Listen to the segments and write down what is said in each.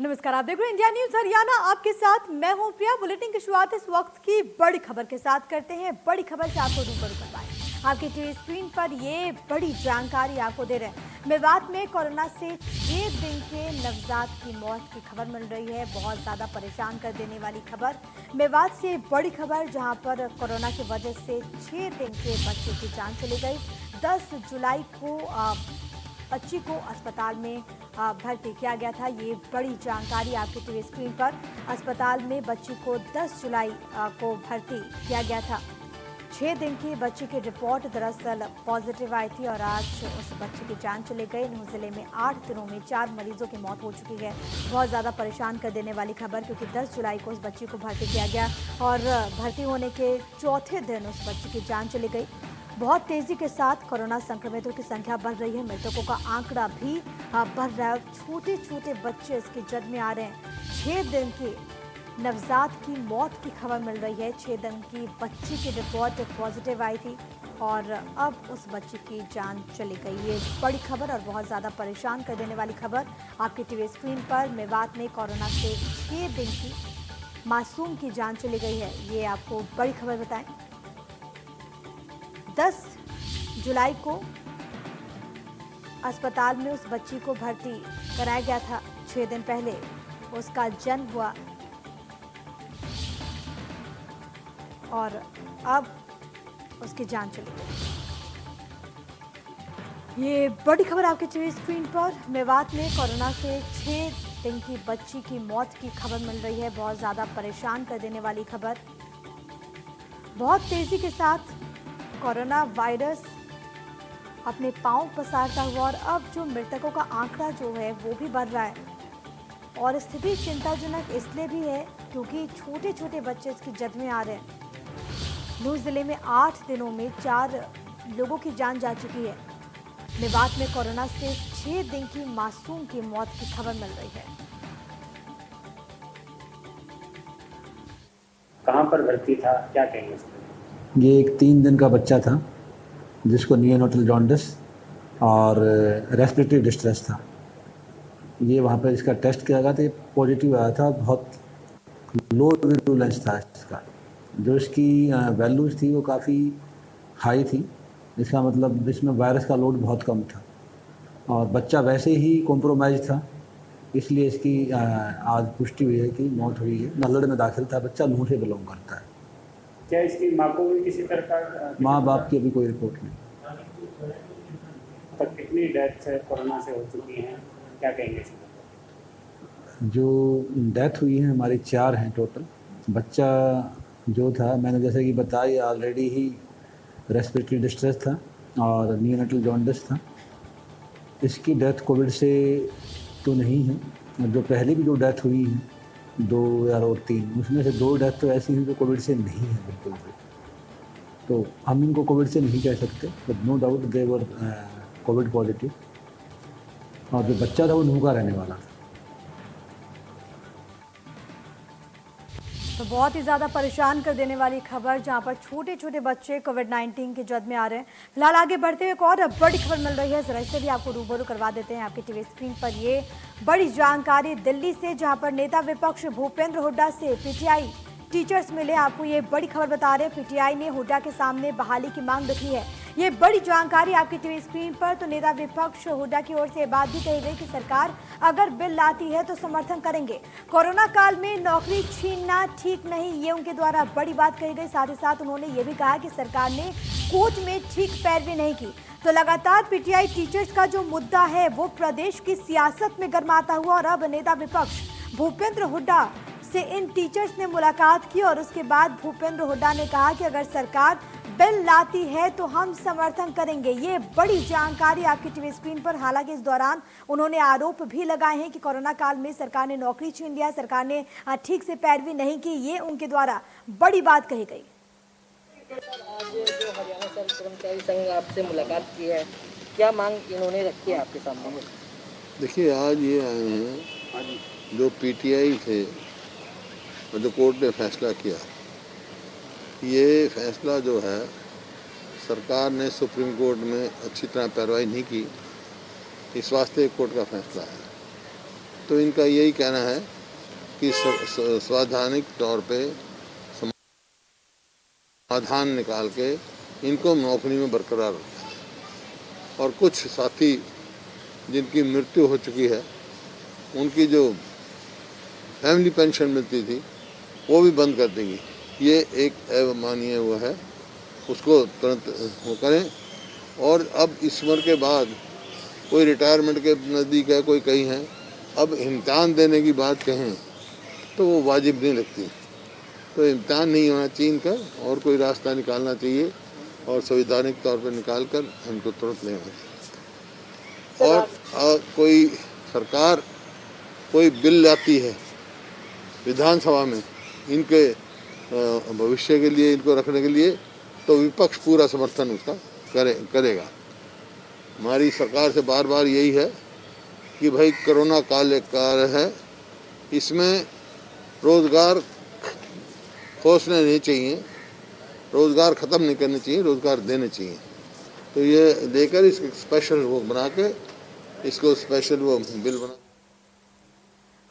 नमस्कार, आप देख रहे हैं इंडिया न्यूज हरियाणा। आपके साथ मैं हूं प्रिया। बुलेटिन की शुरुआत इस वक्त की बड़ी खबर के साथ करते हैं। बड़ी खबर से आपको रूबरू करवाएं। आपके टीवी स्क्रीन पर ये बड़ी जानकारी आपको दे रहे हैं। मेवात में कोरोना से 6 दिन के नवजात की मौत की खबर मिल रही है। बहुत ज्यादा परेशान कर देने वाली खबर। मेवात से बड़ी खबर, जहां पर कोरोना की वजह से 6 दिन के बच्चे की जान चली गई। 10 जुलाई को बच्ची को अस्पताल में भर्ती किया गया था। ये बड़ी जानकारी आपके टीवी स्क्रीन पर। अस्पताल में बच्ची को 10 जुलाई को भर्ती किया गया था। 6 दिन की बच्ची की रिपोर्ट दरअसल पॉजिटिव आई थी और आज उस बच्ची की जान चली गई। नूंह जिले में 8 दिनों में 4 मरीजों की मौत हो चुकी है। बहुत ज़्यादा परेशान कर देने वाली खबर, क्योंकि 10 जुलाई को उस बच्ची को भर्ती किया गया और भर्ती होने के चौथे दिन उस बच्ची की जान चली गई। बहुत तेजी के साथ कोरोना संक्रमितों की संख्या बढ़ रही है। मृतकों का आंकड़ा भी बढ़ रहा है। छोटे छोटे बच्चे इसकी जद में आ रहे हैं। 6 दिन की नवजात की मौत की खबर मिल रही है। 6 दिन की बच्ची की रिपोर्ट पॉजिटिव आई थी और अब उस बच्ची की जान चली गई। ये बड़ी खबर और बहुत ज़्यादा परेशान कर देने वाली खबर आपकी टीवी स्क्रीन पर। मेवात में कोरोना से 6 दिन की मासूम की जान चली गई है। ये आपको बड़ी खबर बताएं। 10 जुलाई को अस्पताल में उस बच्ची को भर्ती कराया गया था। 6 दिन पहले उसका जन्म हुआ और अब उसकी जान चली गई। ये बड़ी खबर आपके टीवी स्क्रीन पर। मेवात में कोरोना से 6 दिन की बच्ची की मौत की खबर मिल रही है। बहुत ज़्यादा परेशान कर देने वाली खबर। बहुत तेज़ी के साथ कोरोना वायरस अपने पांव पसारता हुआ और अब जो मृतकों का आंकड़ा जो है वो भी बढ़ रहा है। और स्थिति चिंताजनक इसलिए भी है क्योंकि छोटे छोटे बच्चे इसकी जद में आ रहे हैं। नूंह जिले में 8 दिनों में 4 लोगों की जान जा चुकी है। मेवात में कोरोना से 6 दिन की मासूम की मौत की खबर मिल रही है। कहां पर भर्ती था, क्या कहेंगे इसमें? ये एक 3 दिन का बच्चा था जिसको नियोनेटल जॉन्डिस और रेस्पिरेटरी डिस्ट्रेस था। ये वहाँ पर इसका टेस्ट किया गया था, ये पॉजिटिव आया था। बहुत लो विरुलेंस था इसका। जो इसकी वैल्यूज थी वो काफ़ी हाई थी। इसका मतलब इसमें वायरस का लोड बहुत कम था और बच्चा वैसे ही कॉम्प्रोमाइज था, इसलिए इसकी आज पुष्टि हुई है कि मौत हुई है। नल्लड़ में दाखिल था बच्चा, नूंह से बिलोंग करता है। क्या इसकी माँ को भी किसी तरह का माँ बाप की अभी कोई रिपोर्ट नहीं। तक कितनी डेथ कोरोना से हो चुकी हैं, क्या कहेंगे इसमें? जो डेथ हुई है हमारी 4 हैं टोटल। बच्चा जो था, मैंने जैसे कि बताया, ऑलरेडी ही रेस्पिरेटरी डिस्ट्रेस था और नियोनेटल जॉन्डिस था। इसकी डेथ कोविड से तो नहीं है। और जो पहले भी जो डेथ हुई है 2 और 3, उसमें से 2 डेथ तो ऐसी हुई जो कोविड से नहीं है बिल्कुल भी। तो हम इनको कोविड से नहीं कह सकते, but no doubt they were COVID positive. और जो बच्चा था वो नूंह का रहने वाला था। तो बहुत ही ज़्यादा परेशान कर देने वाली खबर, जहां पर छोटे छोटे बच्चे कोविड-19 के जद में आ रहे हैं। फिलहाल आगे बढ़ते हुए एक और बड़ी खबर मिल रही है, जरा इससे भी आपको रूबरू करवा देते हैं। आपके टीवी स्क्रीन पर ये बड़ी जानकारी दिल्ली से, जहां पर नेता विपक्ष भूपेंद्र हुड्डा से पीटीआई टीचर्स मिले। आपको ये बड़ी खबर बता रहे हैं। पीटीआई ने हुड्डा के सामने बहाली की मांग रखी है। ये बड़ी जानकारी आपकी टीवी स्क्रीन पर। तो नेता विपक्ष हुड्डा की ओर से बात भी कही गई कि सरकार अगर बिल लाती है तो समर्थन करेंगे। कोरोना काल में नौकरी छीनना ठीक नहीं, ये उनके द्वारा बड़ी बात कही गई। साथ ही साथ उन्होंने ये भी कहा कि सरकार ने कोच में ठीक पैरवी नहीं की। तो लगातार पीटीआई टीचर्स का जो मुद्दा है वो प्रदेश की सियासत में गरमाता हुआ और अब नेता विपक्ष भूपेंद्र हुड्डा से इन टीचर्स ने मुलाकात की और उसके बाद भूपेंद्र हुड्डा ने कहा कि अगर सरकार बिल लाती है तो हम समर्थन करेंगे। ये बड़ी जानकारी आपकी टीवी स्क्रीन पर। हालांकि इस दौरान उन्होंने आरोप भी लगाए हैं कि कोरोना काल में सरकार ने नौकरी छीन लिया, सरकार ने ठीक से पैरवी नहीं की। ये उनके द्वारा बड़ी बात कही गई। आज जो हरियाणा सर्व कर्मचारी संघ आपसे मुलाकात की है, क्या मांग इन्होंने रखी है आपके सामने? देखिए, आज ये आए हैं जो पीटीआई थे और जो कोर्ट ने फैसला किया, ये फैसला जो है सरकार ने सुप्रीम कोर्ट में अच्छी तरह पैरवाई नहीं की, इस वास्ते कोर्ट का फैसला है। तो इनका यही कहना है कि संवैधानिक तौर पे समाधान निकाल के इनको नौकरी में बरकरार रखें। और कुछ साथी जिनकी मृत्यु हो चुकी है उनकी जो फैमिली पेंशन मिलती थी वो भी बंद कर देंगी। ये एक अवमाननीय वो है, उसको तुरंत वो करें। और अब इस उम्र के बाद कोई रिटायरमेंट के नज़दीक है, कोई कहीं है, अब इम्तिहान देने की बात कहें तो वो वाजिब नहीं लगती। तो इम्तिहान नहीं होना चाहिए इनका, और कोई रास्ता निकालना चाहिए और संवैधानिक तौर पर निकाल कर इनको तुरंत लेना चाहिए। और कोई सरकार कोई बिल लाती है विधानसभा में इनके भविष्य के लिए, इनको रखने के लिए, तो विपक्ष पूरा समर्थन उसका करेगा। हमारी सरकार से बार बार यही है कि भाई कोरोना काल है, इसमें रोज़गार खोसने नहीं चाहिए, रोज़गार ख़त्म नहीं करने चाहिए, रोज़गार देने चाहिए। तो ये लेकर इसको स्पेशल वो बना के इसको स्पेशल वो बिल बना।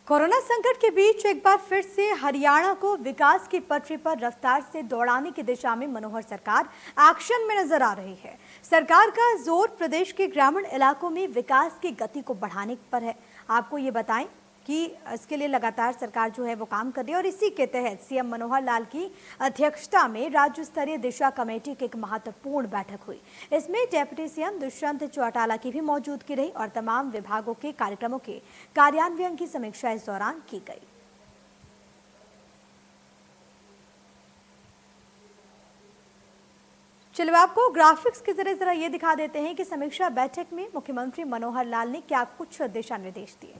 कोरोना संकट के बीच एक बार फिर से हरियाणा को विकास की पटरी पर रफ्तार से दौड़ाने की दिशा में मनोहर सरकार एक्शन में नजर आ रही है। सरकार का जोर प्रदेश के ग्रामीण इलाकों में विकास की गति को बढ़ाने पर है। आपको ये बताएं कि इसके लिए लगातार सरकार जो है वो काम कर रही है और इसी के तहत सीएम मनोहर लाल की अध्यक्षता में राज्य स्तरीय दिशा कमेटी की एक महत्वपूर्ण बैठक हुई। इसमें डेप्यूटी सीएम दुष्यंत चौटाला की भी मौजूदगी रही और तमाम विभागों के कार्यक्रमों के कार्यान्वयन की समीक्षा इस दौरान की गई। चलिए आपको ग्राफिक्स के जरिए जरा ये दिखा देते हैं कि समीक्षा बैठक में मुख्यमंत्री मनोहर लाल ने क्या कुछ दिशा निर्देश दिए।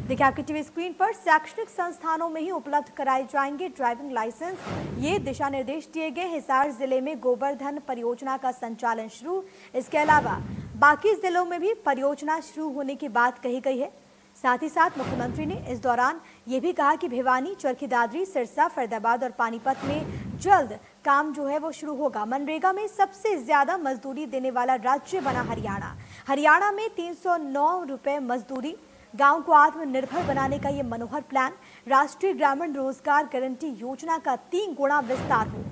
देखिए आपकी टीवी स्क्रीन पर शैक्षणिक संस्थानों में ही उपलब्ध कराए जाएंगे ड्राइविंग लाइसेंस, ये दिशा निर्देश दिए गए। हिसार जिले में गोवर्धन परियोजना का संचालन शुरू, इसके अलावा बाकी जिलों में भी परियोजना शुरू होने की बात कही गई है। साथ ही साथ मुख्यमंत्री ने इस दौरान ये भी कहा कि भिवानी, चरखी दादरी, सिरसा, फरीदाबाद और पानीपत में जल्द काम जो है वो शुरू होगा। मनरेगा में सबसे ज्यादा मजदूरी देने वाला राज्य बना हरियाणा। हरियाणा में 309 रुपए मजदूरी। गांव को आत्मनिर्भर बनाने का ये मनोहर प्लान। राष्ट्रीय ग्रामीण रोजगार गारंटी योजना का 3 गुना विस्तार हो।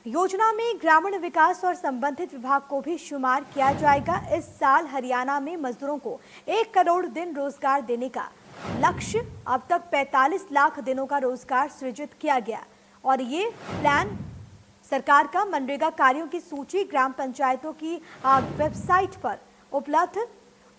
योजना में ग्रामीण विकास और संबंधित विभाग को भी शुमार किया जाएगा। इस साल हरियाणा में मजदूरों को 1 करोड़ दिन रोजगार देने का लक्ष्य। अब तक 45 लाख दिनों का रोजगार सृजित किया गया और ये प्लान सरकार का मनरेगा कार्यों की सूची ग्राम पंचायतों की वेबसाइट पर उपलब्ध।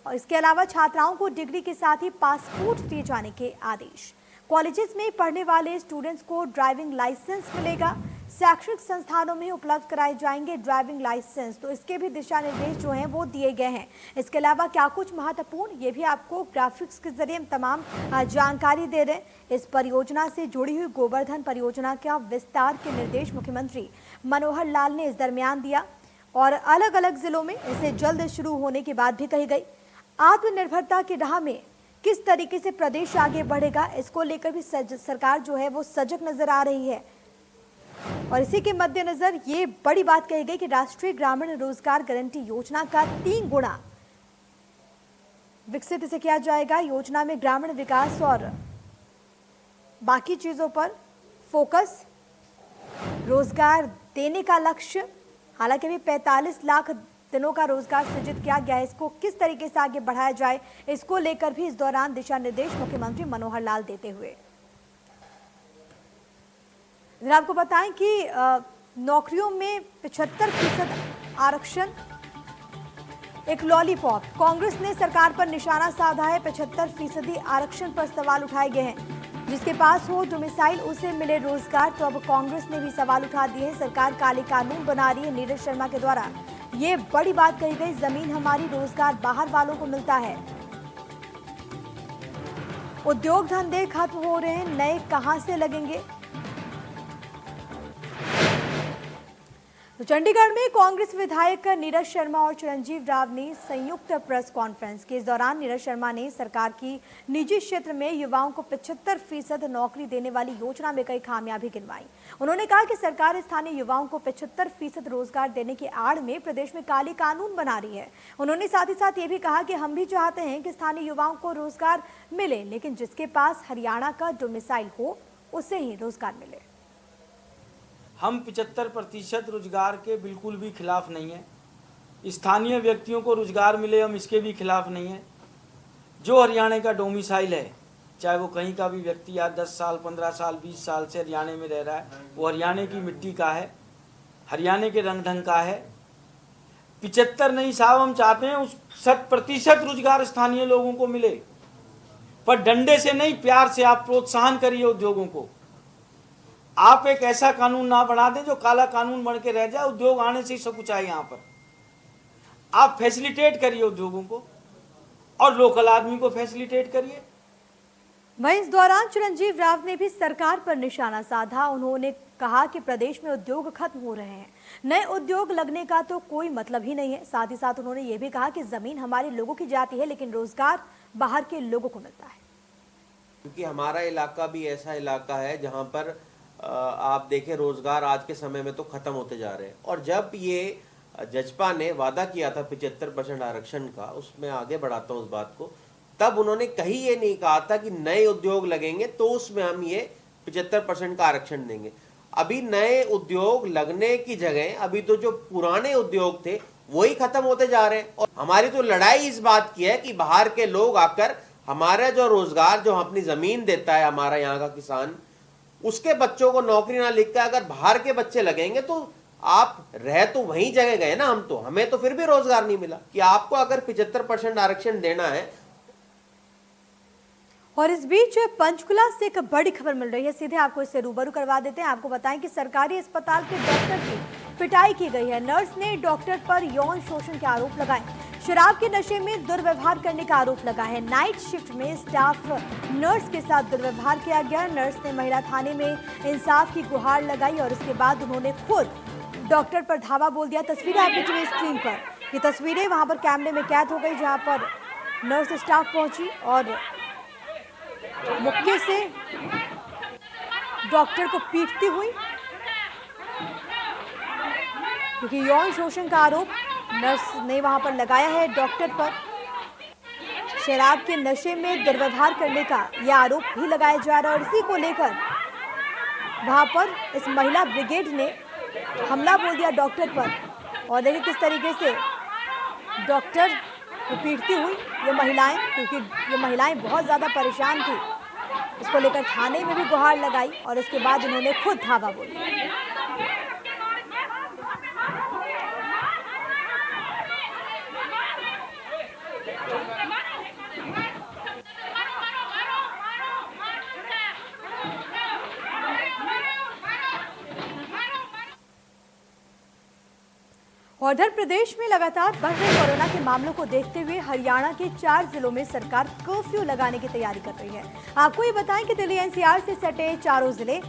और इसके अलावा छात्राओं को डिग्री के साथ ही पासपोर्ट दिए जाने के आदेश। कॉलेजेस में पढ़ने वाले स्टूडेंट्स को ड्राइविंग लाइसेंस मिलेगा। शैक्षणिक संस्थानों में उपलब्ध कराए जाएंगे ड्राइविंग लाइसेंस, तो इसके भी दिशा निर्देश जो हैं वो दिए गए हैं। इसके अलावा क्या कुछ महत्वपूर्ण, ये भी आपको ग्राफिक्स के जरिए तमाम जानकारी दे रहे हैं। इस परियोजना से जुड़ी हुई गोवर्धन परियोजना का विस्तार के निर्देश मुख्यमंत्री मनोहर लाल ने इस दरमियान दिया और अलग अलग जिलों में इसे जल्द शुरू होने की बात भी कही गई। आत्मनिर्भरता की राह में किस तरीके से प्रदेश आगे बढ़ेगा, इसको लेकर भी सरकार जो है वो सजग नजर आ रही है। और इसी के मद्देनजर ये बड़ी बात कही गई कि राष्ट्रीय ग्रामीण रोजगार गारंटी योजना का 3 गुना विकसित इसे किया जाएगा। योजना में ग्रामीण विकास और बाकी चीजों पर फोकस, रोजगार देने का लक्ष्य। हालांकि अभी 45 लाख दिनों का रोजगार सृजित किया गया है, इसको किस तरीके से आगे बढ़ाया जाए, इसको लेकर भी इस दौरान दिशा निर्देश मुख्यमंत्री मनोहर लाल देते हुए। आपको बताएं कि नौकरियों में 75% आरक्षण एक लॉलीपॉप। कांग्रेस ने सरकार पर निशाना साधा है। 75% आरक्षण पर सवाल उठाए गए हैं। जिसके पास हो डोमिसाइल उसे मिले रोजगार, तो अब कांग्रेस ने भी सवाल उठा दिए हैं। सरकार काले कानून बना रही है। नीरज शर्मा के द्वारा ये बड़ी बात कही गई, जमीन हमारी, रोजगार बाहर वालों को मिलता है। उद्योग धंधे खत्म हो रहे हैं, नए कहां से लगेंगे। तो चंडीगढ़ में कांग्रेस विधायक नीरज शर्मा और चिरंजीव राव ने संयुक्त प्रेस कॉन्फ्रेंस की। इस दौरान नीरज शर्मा ने सरकार की निजी क्षेत्र में युवाओं को 75% नौकरी देने वाली योजना में कई खामियां भी गिनवाई। उन्होंने कहा कि सरकार स्थानीय युवाओं को 75% रोजगार देने की आड़ में प्रदेश में काले कानून बना रही है। उन्होंने साथ ही साथ ये भी कहा कि हम भी चाहते हैं कि स्थानीय युवाओं को रोजगार मिले, लेकिन जिसके पास हरियाणा का डोमिसाइल हो उसे ही रोजगार मिले। हम 75% रोजगार के बिल्कुल भी खिलाफ नहीं है। स्थानीय व्यक्तियों को रोजगार मिले, हम इसके भी खिलाफ नहीं है। जो हरियाणा का डोमिसाइल है, चाहे वो कहीं का भी व्यक्ति आज 10 साल 15 साल 20 साल से हरियाणा में रह रहा है, वो हरियाणा की मिट्टी का है, हरियाणा के रंग ढंग का है। 75 नहीं साहब, हम चाहते हैं उस 100% रोजगार स्थानीय लोगों को मिले, पर डंडे से नहीं, प्यार से आप प्रोत्साहन करिए उद्योगों को। आप एक ऐसा कानून ना बना दें जो काला कानून बन के रह जाए, उद्योग आने से ही सब कुछ आए। यहाँ पर आप फैसिलिटेट करिए उद्योगों को और लोकल आदमी को फैसिलिटेट करिए। वहीं इस दौरान चिरंजीव राव ने भी सरकार पर निशाना साधा। उन्होंने कहा कि प्रदेश में उद्योग खत्म हो रहे हैं, नए उद्योग लगने का तो कोई मतलब ही नहीं है। साथ ही साथ उन्होंने ये भी कहा कि जमीन हमारे लोगों की जाती है, लेकिन रोजगार बाहर के लोगों को मिलता है। क्योंकि हमारा इलाका भी ऐसा इलाका है जहाँ पर आप देखें रोजगार आज के समय में तो खत्म होते जा रहे हैं। और जब ये जजपा ने वादा किया था 75% आरक्षण का, उसमें आगे बढ़ाता हूँ उस बात को, तब उन्होंने कहीं ये नहीं कहा था कि नए उद्योग लगेंगे तो उसमें हम ये 75% का आरक्षण देंगे। अभी नए उद्योग लगने की जगह अभी तो जो पुराने उद्योग थे वही खत्म होते जा रहे हैं। और हमारी तो लड़ाई इस बात की है कि बाहर के लोग आकर हमारा जो रोजगार, जो अपनी जमीन देता है हमारा यहाँ का किसान, उसके बच्चों को नौकरी ना लिख कर अगर बाहर के बच्चे लगेंगे तो आप रह तो वहीं जगह गए ना, हम तो, हमें तो फिर भी रोजगार नहीं मिला। कि आपको अगर 75% आरक्षण देना है। और इस बीच पंचकुला से एक बड़ी खबर मिल रही है, सीधे आपको इससे रूबरू करवा देते हैं। आपको बताएं कि सरकारी अस्पताल के डॉक्टर की पिटाई की गई है। नर्स ने डॉक्टर पर यौन शोषण के आरोप लगाए, शराब के नशे में दुर्व्यवहार करने का आरोप लगा है। नाइट शिफ्ट में स्टाफ नर्स के साथ दुर्व्यवहार किया गया। नर्स ने महिला थाने में इंसाफ की गुहार लगाई और इसके बाद उन्होंने खुद डॉक्टर पर धावा बोल दिया। तस्वीरें आप देख रहे हैं स्क्रीन पर, ये तस्वीरें वहां पर कैमरे में कैद हो गई, जहां पर नर्स स्टाफ पहुंची और मुक्के से डॉक्टर को पीटती हुई, क्योंकि यौन शोषण का आरोप नर्स ने वहां पर लगाया है डॉक्टर पर। शराब के नशे में दुर्व्यवहार करने का यह आरोप भी लगाया जा रहा है और इसी को लेकर वहां पर इस महिला ब्रिगेड ने हमला बोल दिया डॉक्टर पर। और देखिए किस तरीके से डॉक्टर को पीटती हुई ये महिलाएं, क्योंकि ये महिलाएं बहुत ज़्यादा परेशान थी। इसको लेकर थाने में भी गुहार लगाई और इसके बाद उन्होंने खुद धावा बोल दिया। उधर प्रदेश में लगातार बढ़ रहे कोरोना के मामलों को देखते हुए हरियाणा के 4 जिलों में सरकार कर्फ्यू लगाने की तैयारी कर रही है। आपको ये बताएं कि दिल्ली एनसीआर से सटे चारों जिले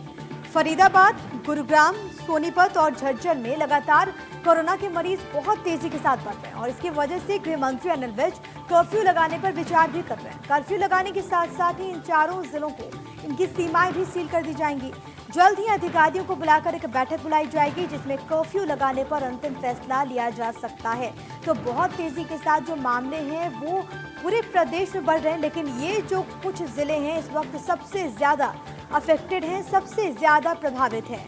फरीदाबाद, गुरुग्राम, सोनीपत और झज्जर में लगातार कोरोना के मरीज बहुत तेजी के साथ बढ़ रहे हैं और इसकी वजह से गृह मंत्री अनिल विज कर्फ्यू लगाने पर विचार भी कर रहे हैं। कर्फ्यू लगाने के साथ साथ ही इन चारों जिलों को इनकी सीमाएं भी सील कर दी जाएंगी। जल्द ही अधिकारियों को बुलाकर एक बैठक बुलाई जाएगी जिसमें कर्फ्यू लगाने पर अंतिम फैसला लिया जा सकता है। तो बहुत तेजी के साथ जो मामले हैं वो पूरे प्रदेश में बढ़ रहे हैं, लेकिन ये जो कुछ जिले हैं इस वक्त सबसे ज्यादा अफेक्टेड हैं, सबसे ज्यादा प्रभावित हैं।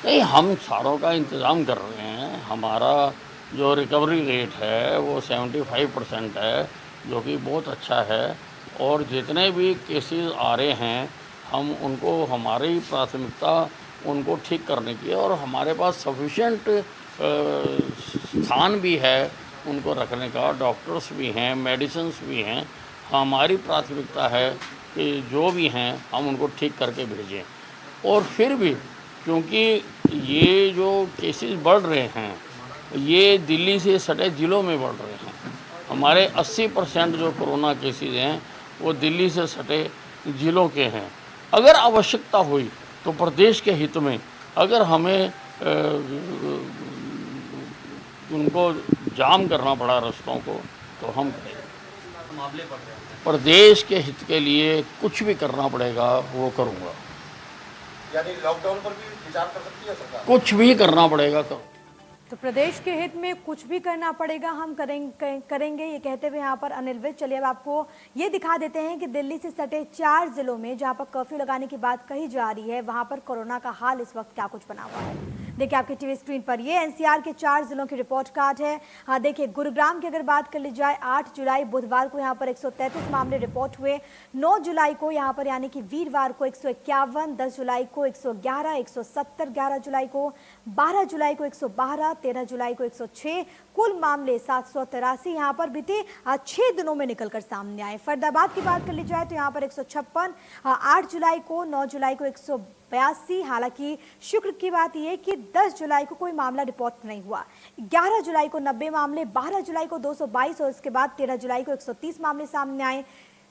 नहीं, हम सारों का इंतज़ाम कर रहे हैं। हमारा जो रिकवरी रेट है वो 75% है, जो कि बहुत अच्छा है। और जितने भी केसेस आ रहे हैं हम उनको, हमारी प्राथमिकता उनको ठीक करने की है और हमारे पास सफिशेंट स्थान भी है उनको रखने का, डॉक्टर्स भी हैं, मेडिसिन्स भी हैं। हमारी प्राथमिकता है कि जो भी हैं हम उनको ठीक करके भेजें। और फिर भी क्योंकि ये जो केसेस बढ़ रहे हैं ये दिल्ली से सटे ज़िलों में बढ़ रहे हैं, हमारे 80% जो कोरोना केसेस हैं वो दिल्ली से सटे ज़िलों के हैं। अगर आवश्यकता हुई तो प्रदेश के हित में अगर हमें उनको जाम करना पड़ा रास्तों को तो हम करेंगे। मामले बढ़ रहे हैं, प्रदेश के हित के लिए कुछ भी करना पड़ेगा वो करूँगा। यानी लॉकडाउन पर भी विचार कर सकती है सरकार? कुछ भी करना पड़ेगा करूँ। तो प्रदेश के हित में कुछ भी करना पड़ेगा, हम करेंगे ये कहते हुए यहाँ पर अनिल विज। चलिए अब आपको ये दिखा देते हैं कि दिल्ली से सटे 4 जिलों में जहाँ पर कर्फ्यू लगाने की बात कही जा रही है वहाँ पर कोरोना का हाल इस वक्त क्या कुछ बना हुआ है। देखिए आपकी टीवी स्क्रीन पर ये एनसीआर के 4 जिलों की रिपोर्ट कार्ड है। हाँ देखिए, गुरुग्राम की अगर बात कर ली जाए 8 जुलाई बुधवार को यहाँ पर 133 मामले रिपोर्ट हुए। 9 जुलाई को यहाँ पर यानी कि वीरवार को 151, 10 जुलाई को 111, 170 11 जुलाई को, 12 जुलाई को 112, 13 जुलाई को 106, कुल मामले 783 यहाँ पर बीते 6 दिनों में निकलकर सामने आए। फरीदाबाद की बात कर ली जाए तो यहाँ पर 156, 8 जुलाई को, 9 जुलाई को 182। हालांकि शुक्र की बात यह कि 10 जुलाई को कोई मामला रिपोर्ट नहीं हुआ। 11 जुलाई को 90 मामले, 12 जुलाई को 222 और उसके बाद 13 जुलाई को 130 मामले सामने आए।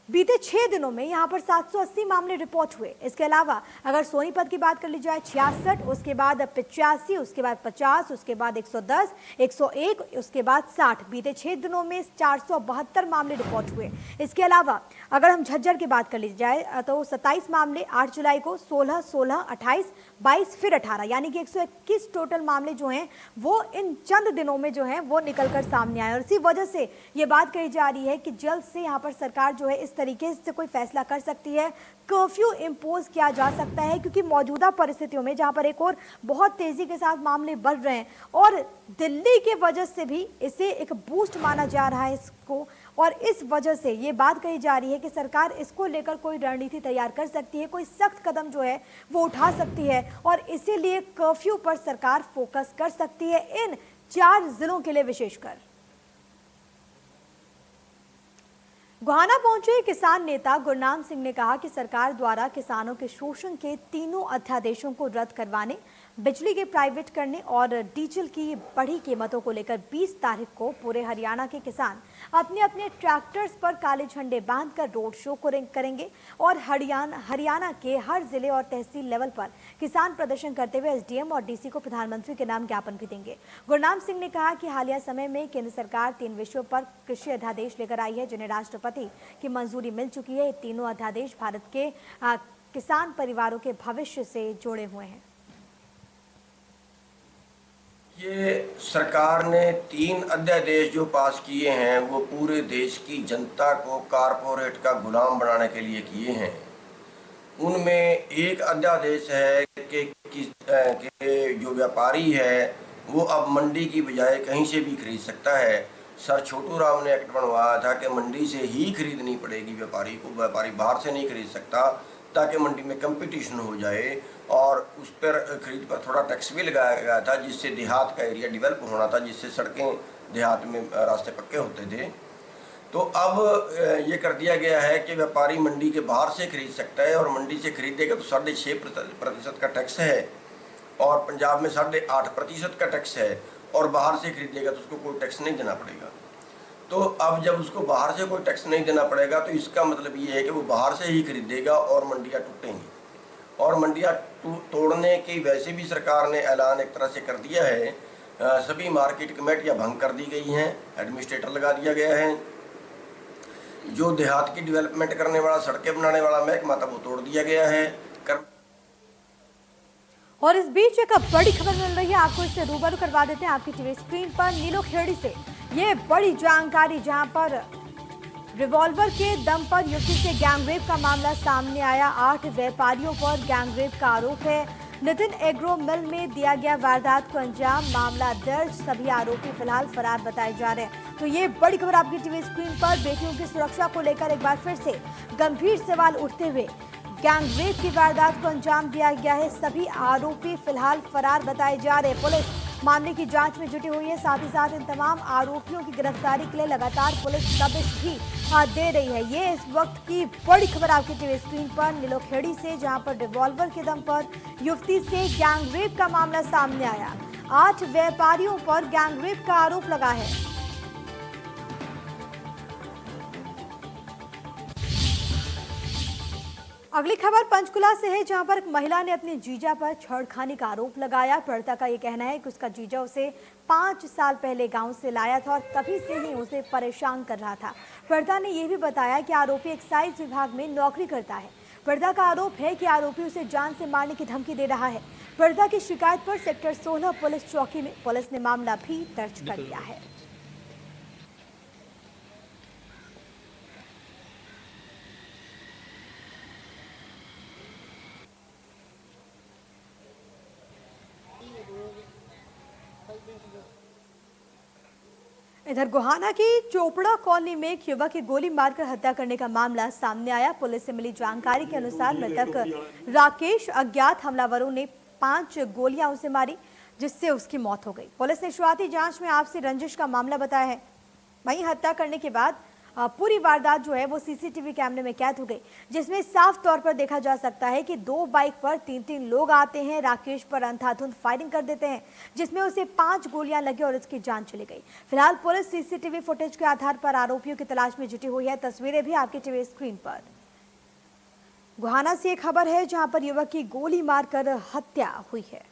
बीते 6 दिनों में यहाँ पर 780 मामले रिपोर्ट हुए। इसके अलावा अगर सोनीपत की बात कर ली जाए 66, उसके बाद 85, उसके बाद 50, उसके बाद 110, 101, उसके बाद 60। बीते 6 दिनों में 472 मामले रिपोर्ट हुए। इसके अलावा अगर हम झज्जर की बात कर ली जाए तो 27 मामले 8 जुलाई को, 16, 16, 28, 22 फिर 18, यानी कि 121 टोटल मामले जो हैं वो इन चंद दिनों में जो हैं वो निकलकर सामने आए। और इसी वजह से ये बात कही जा रही है कि जल्द से यहाँ पर सरकार जो है इस तरीके से कोई फैसला कर सकती है, कर्फ्यू इम्पोज किया जा सकता है, क्योंकि मौजूदा परिस्थितियों में जहां पर एक और बहुत तेजी के साथ मामले बढ़ रहे हैं और दिल्ली के वजह से भी इसे एक बूस्ट माना जा रहा है इसको, और इस वजह से ये बात कही जा रही है कि सरकार इसको लेकर कोई रणनीति तैयार कर सकती है, कोई सख्त कदम जो है वो उठा सकती है और इसीलिए कर्फ्यू पर सरकार फोकस कर सकती है इन 4 जिलों के लिए विशेषकर। गोहाना पहुंचे किसान नेता गुरनाम सिंह ने कहा कि सरकार द्वारा किसानों के शोषण के तीनों अध्यादेशों को रद्द करवाने, बिजली के प्राइवेट करने और डीजल की बढ़ी कीमतों को लेकर 20 तारीख को पूरे हरियाणा के किसान अपने अपने ट्रैक्टर्स पर काले झंडे बांधकर रोड शो करेंगे और हरियाणा के हर जिले और तहसील लेवल पर किसान प्रदर्शन करते हुए एसडीएम और डीसी को प्रधानमंत्री के नाम ज्ञापन भी देंगे। गुरनाम सिंह ने कहा कि हालिया समय में केंद्र सरकार 3 विषयों पर कृषि अध्यादेश लेकर आई है, जिन्हें राष्ट्रपति की मंजूरी मिल चुकी है। ये तीनों अध्यादेश भारत के किसान परिवारों के भविष्य से जुड़े हुए हैं। ये सरकार ने 3 अध्यादेश जो पास किए हैं वो पूरे देश की जनता को कारपोरेट का गुलाम बनाने के लिए किए हैं। उनमें एक अध्यादेश है कि जो व्यापारी है वो अब मंडी की बजाय कहीं से भी खरीद सकता है। सर छोटू राम ने एक्ट बनवाया था कि मंडी से ही खरीदनी पड़ेगी व्यापारी को, व्यापारी बाहर से नहीं खरीद सकता, ताकि मंडी में कंपटीशन हो जाए। और उस पर खरीद पर थोड़ा टैक्स भी लगाया गया था, जिससे देहात का एरिया डेवलप होना था, जिससे सड़कें देहात में रास्ते पक्के होते थे। तो अब ये कर दिया गया है कि व्यापारी मंडी के बाहर से खरीद सकता है और मंडी से खरीदेगा तो 6.5% का टैक्स है और पंजाब में 8.5% का टैक्स है, और बाहर से खरीदेगा तो उसको कोई टैक्स नहीं देना पड़ेगा। तो अब जब उसको बाहर से कोई टैक्स नहीं देना पड़ेगा तो इसका मतलब ये है कि वो बाहर से ही खरीदेगा और मंडियाँ टूटेंगी। और मंडियाँ तोड़ने की वैसे भी सरकार ने ऐलान एक तरह से कर दिया है। सभी मार्केट कमेटियाँ भंग कर दी गई हैं, एडमिनिस्ट्रेटर लगा दिया गया है। जो देहात की डेवलपमेंट करने वाला, सड़कें बनाने वाला महकमा था वो तोड़ दिया गया है। और इस बीच एक बड़ी खबर मिल रही है, आपको इससे रूबरू करवा देते हैं आपकी टीवी स्क्रीन पर। नीलोखेड़ी से ये बड़ी जानकारी, जहां पर रिवॉल्वर के दम पर युवती से गैंगरेप का मामला सामने आया। 8 व्यापारियों पर गैंगरेप का आरोप है। नितिन एग्रो मिल में दिया गया वारदात को अंजाम, मामला दर्ज, सभी आरोपी फिलहाल फरार बताए जा रहे हैं। तो ये बड़ी खबर आपकी टीवी स्क्रीन पर। बेटियों की सुरक्षा को लेकर एक बार फिर से गंभीर सवाल उठते हुए गैंगरेप की वारदात को अंजाम दिया गया है। सभी आरोपी फिलहाल फरार बताए जा रहे हैं। पुलिस मामले की जांच में जुटी हुई है। साथ ही साथ इन तमाम आरोपियों की गिरफ्तारी के लिए लगातार पुलिस दबिश भी दे रही है। ये इस वक्त की बड़ी खबर आपकी टीवी स्क्रीन पर नीलोखेड़ी से, जहां पर रिवॉल्वर के दम पर युवती से गैंगरेप का मामला सामने आया। 8 व्यापारियों पर गैंगरेप का आरोप लगा है। अगली खबर पंचकुला से है, जहां पर एक महिला ने अपने जीजा पर छेड़खानी का आरोप लगाया। पीड़िता का ये कहना है कि उसका जीजा उसे 5 साल पहले गांव से लाया था और तभी से ही उसे परेशान कर रहा था। पीड़िता ने यह भी बताया कि आरोपी एक्साइज विभाग में नौकरी करता है। पीड़िता का आरोप है कि आरोपी उसे जान से मारने की धमकी दे रहा है। पीड़िता की शिकायत पर सेक्टर 16 पुलिस चौकी में पुलिस ने मामला भी दर्ज कर लिया है। इधर गोहाना की चोपड़ा कॉलोनी में एक युवक की गोली मारकर हत्या करने का मामला सामने आया। पुलिस से मिली जानकारी के अनुसार मृतक राकेश अज्ञात हमलावरों ने 5 गोलियां उसे मारी, जिससे उसकी मौत हो गई। पुलिस ने शुरुआती जांच में आपसी रंजिश का मामला बताया है। वहीं हत्या करने के बाद पूरी वारदात जो है वो सीसीटीवी कैमरे में कैद हो गई, जिसमें साफ तौर पर देखा जा सकता है कि 2 बाइक पर 3-3 लोग आते हैं, राकेश पर अंधाधुंध फायरिंग कर देते हैं, जिसमें उसे 5 गोलियां लगी और उसकी जान चली गई। फिलहाल पुलिस सीसीटीवी फुटेज के आधार पर आरोपियों की तलाश में जुटी हुई है। तस्वीरें भी आपकी टीवी स्क्रीन पर। गोहाना से एक खबर है, जहां पर युवक की गोली मारकर हत्या हुई है।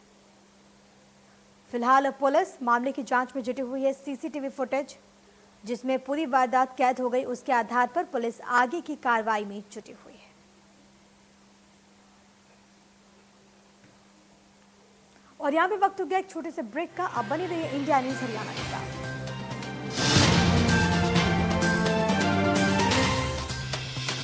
फिलहाल पुलिस मामले की जांच में जुटी हुई है। सीसीटीवी फुटेज जिसमें पूरी वारदात कैद हो गई, उसके आधार पर पुलिस आगे की कार्रवाई में जुटी हुई है। और यहां पे वक्त हो गया एक छोटे से ब्रेक का। अब बने रहिए इंडिया न्यूज़ हरियाणा के साथ।